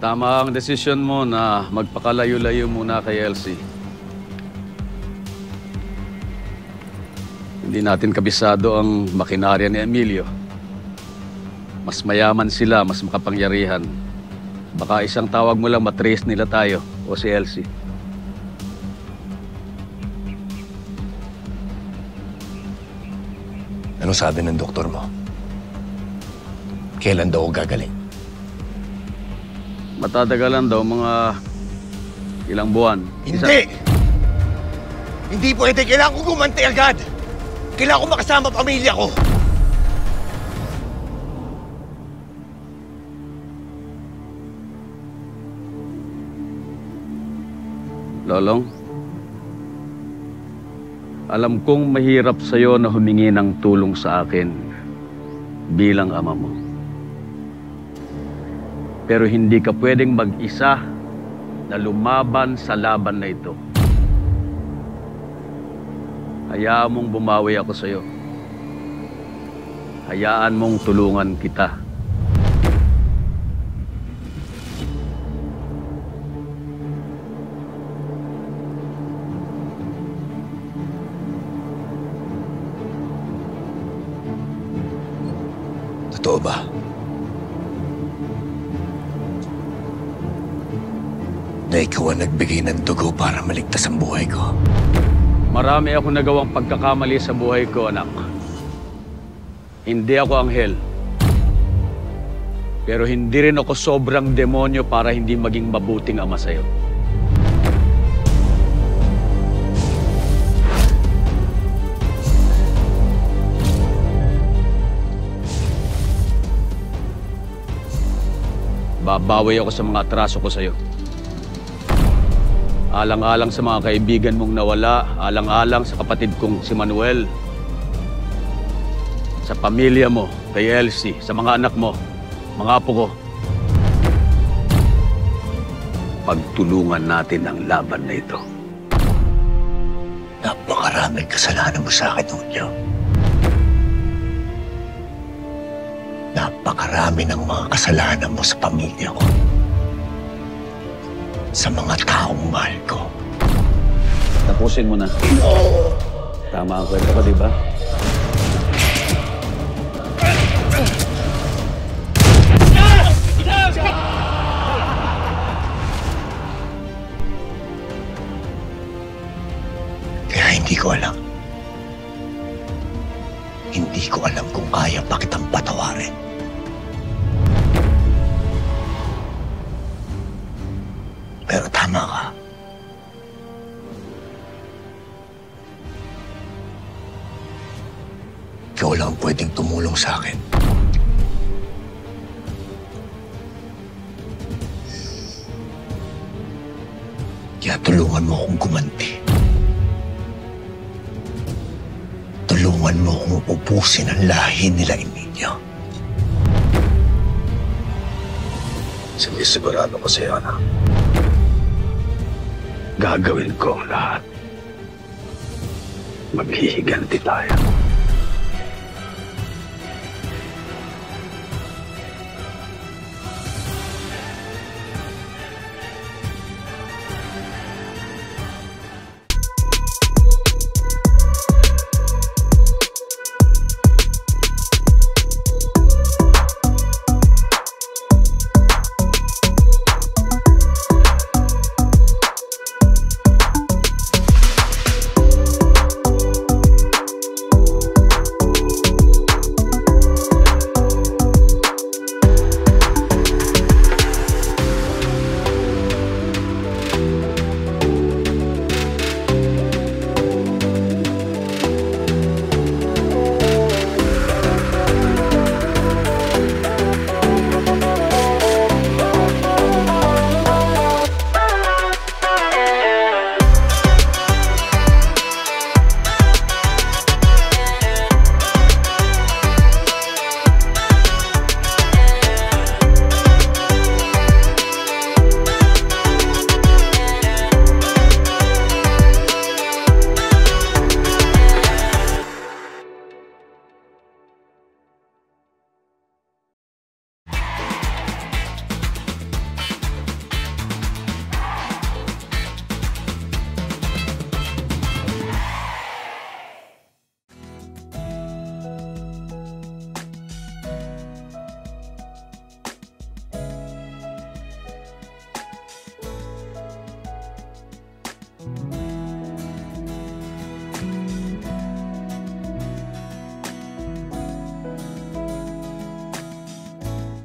Tama ang desisyon mo na magpakalayo-layo muna kay Elsie. Hindi natin kabisado ang makinarya ni Emilio. Mas mayaman sila, mas makapangyarihan. Baka isang tawag mo lang matrace nila tayo o si Elsie. Ano sabi ng doktor mo? Kailan daw ako gagaling? Matatagalan daw mga ilang buwan. Hindi! Hindi pwede. Kailangan ko gumanti agad. Kailangan ko makasama pamilya ko. Lolong, alam kong mahirap sa'yo na humingi ng tulong sa akin bilang ama mo. Pero hindi ka pwedeng mag-isa na lumaban sa laban na ito. Hayaan mong bumawi ako sa'yo. Hayaan mong tulungan kita. Totoo ba? Na ikaw ang nagbigay ng dugo para maligtas ang buhay ko? Marami ako nagawang pagkakamali sa buhay ko, anak. Hindi ako anghel. Pero hindi rin ako sobrang demonyo para hindi maging mabuting ama sa'yo. Babawi ako sa mga atraso ko sa'yo. Alang-alang sa mga kaibigan mong nawala, alang-alang sa kapatid kong si Manuel, sa pamilya mo, kay Elsie, sa mga anak mo, mga apo ko. Pagtulungan natin ang laban na ito. Napakaraming kasalanan mo sa akin, Julio. Napakarami ng mga kasalanan mo sa pamilya ko. Sa mga taong mahal ko. Tapusin mo na. Tama ang kwento ko, di ba? Kaya hindi ko alam. Hindi ko alam kung kaya pa kitang patawarin. Pero tama ka. Ikaw lang pwedeng tumulong sa akin. Kaya tulungan mo akong gumanti. Tulungan mo akong ubusin ang lahi nila, Emilio. Sinisigurado ko sa'yo, anak. Gagawin ko ang lahat. Maghihiganti tayo.